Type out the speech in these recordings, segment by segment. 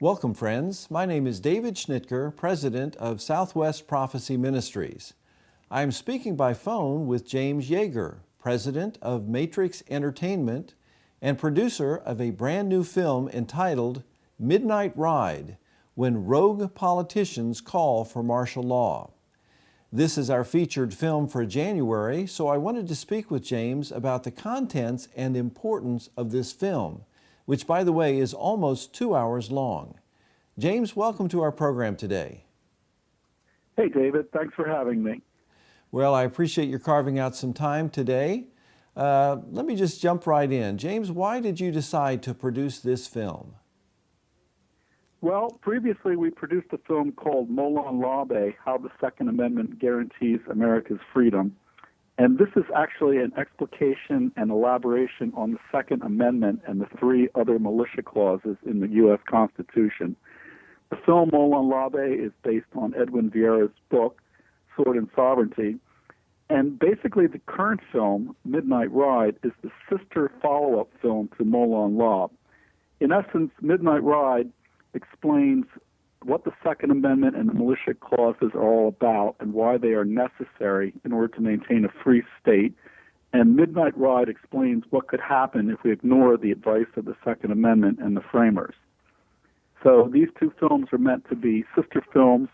Welcome, friends. My name is David Schnittger, president of Southwest Prophecy Ministries. I am speaking by phone with James Jaeger, president of Matrixx Entertainment and producer of a brand new film entitled Midnight Ride: When Rogue Politicians Call for Martial Law. This is our featured film for January, so I wanted to speak with James about the contents and importance of this film, which, by the way, is almost 2 hours long. James, welcome to our program today. Hey, David. Thanks for having me. Well, I appreciate your carving out some time today. Let me just jump right in. James, why did you decide to produce this film? Well, previously we produced a film called Molon Labe, How the Second Amendment Guarantees America's Freedom. And this is actually an explication and elaboration on the Second Amendment and the three other militia clauses in the U.S. Constitution. The film Molon Labe is based on Edwin Vieira's book, Sword and Sovereignty. And basically the current film, Midnight Ride, is the sister follow-up film to Molon Labe. In essence, Midnight Ride explains what the Second Amendment and the militia clauses are all about and why they are necessary in order to maintain a free state. And Midnight Ride explains what could happen if we ignore the advice of the Second Amendment and the framers. So these two films are meant to be sister films,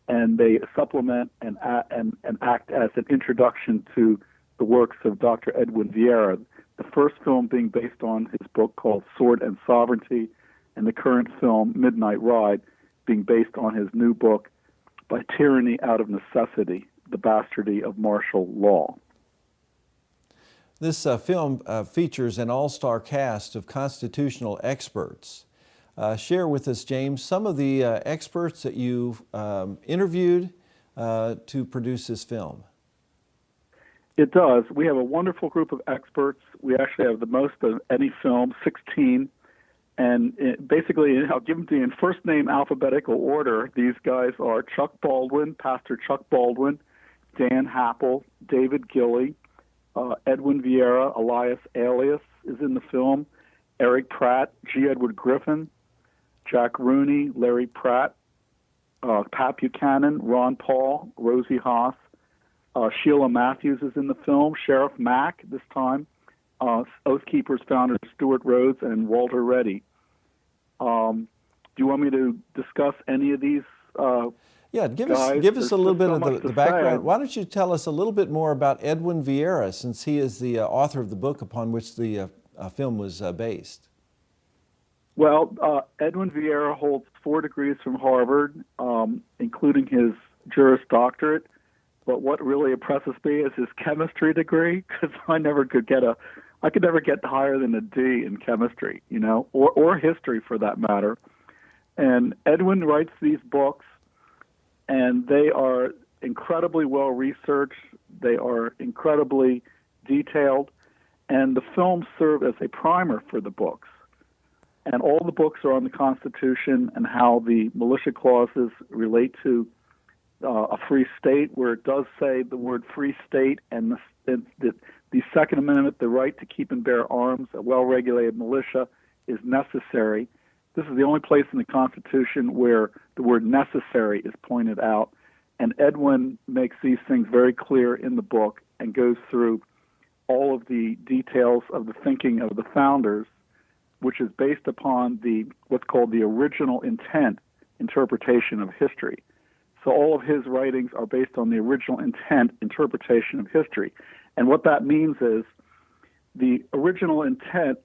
and they supplement and act as an introduction to the works of Dr. Edwin Vieira, the first film being based on his book called Sword and Sovereignty, and the current film, Midnight Ride, being based on his new book, By Tyranny Out of Necessity, The Bastardy of Martial Law. This film features an all-star cast of constitutional experts. Share with us, James, some of the experts that you've interviewed to produce this film. It does. We have a wonderful group of experts. We actually have the most of any film, 16. And basically, I'll give them to you in first name alphabetical order. These guys are Chuck Baldwin, Pastor Chuck Baldwin, Dan Happel, David Gilley, Edwin Vieira, Elias Alias is in the film, Eric Pratt, G. Edward Griffin, Jack Rooney, Larry Pratt, Pat Buchanan, Ron Paul, Rosie Haas, Sheila Matthews is in the film, Sheriff Mack this time, Oath Keepers founder Stuart Rhodes, and Walter Reddy. Do you want me to discuss any of these Yeah, give guys? us a little bit of the background. Why don't you tell us a little bit more about Edwin Vieira, since he is the author of the book upon which the film was based? Well, Edwin Vieira holds 4 degrees from Harvard, including his Juris Doctorate. But what really impresses me is his chemistry degree, because I could never get higher than a D in chemistry, or history for that matter. And Edwin writes these books, and they are incredibly well researched. They are incredibly detailed, and the films serve as a primer for the books. And all the books are on the Constitution and how the militia clauses relate to a free state, where it does say the word free state, and the Second Amendment, the right to keep and bear arms, a well-regulated militia, is necessary. This is the only place in the Constitution where the word necessary is pointed out, and Edwin makes these things very clear in the book and goes through all of the details of the thinking of the founders, which is based upon what's called the original intent interpretation of history. So all of his writings are based on the original intent interpretation of history. And what that means is the original intent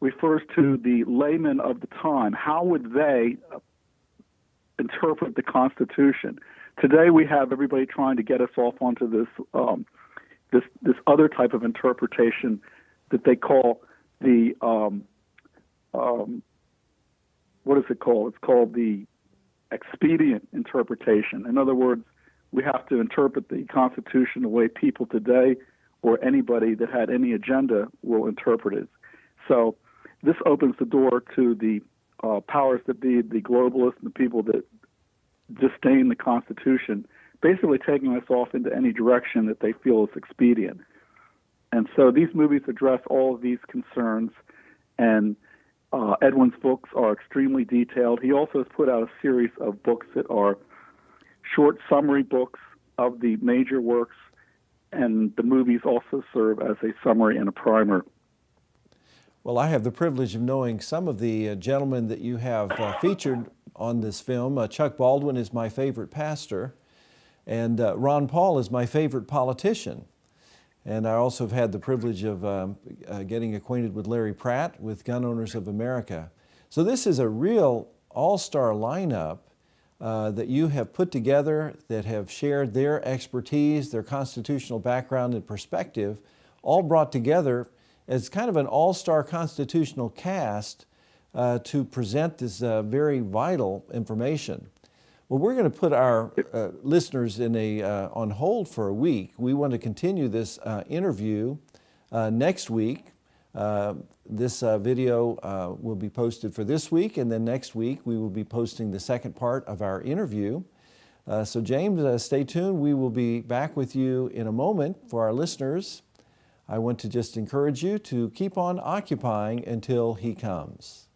refers to the laymen of the time. How would they interpret the Constitution? Today we have everybody trying to get us off onto this other type of interpretation that they call the what is it called? It's called the expedient interpretation. In other words, we have to interpret the Constitution the way people today or anybody that had any agenda will interpret it. So this opens the door to the powers that be, the globalists and the people that disdain the Constitution, basically taking us off into any direction that they feel is expedient. And so these movies address all of these concerns, and Edwin's books are extremely detailed. He also has put out a series of books that are short summary books of the major works, and the movies also serve as a summary and a primer. Well, I have the privilege of knowing some of the gentlemen that you have featured on this film. Chuck Baldwin is my favorite pastor, and Ron Paul is my favorite politician. And I also have had the privilege of getting acquainted with Larry Pratt with Gun Owners of America. So this is a real all-star lineup that you have put together that have shared their expertise, their constitutional background and perspective, all brought together as kind of an all-star constitutional cast to present this very vital information. Well, we're going to put our listeners in on hold for a week. We want to continue this interview next week. This video will be posted for this week, and then next week we will be posting the second part of our interview. So James, stay tuned. We will be back with you in a moment. For our listeners, I want to just encourage you to keep on occupying until he comes.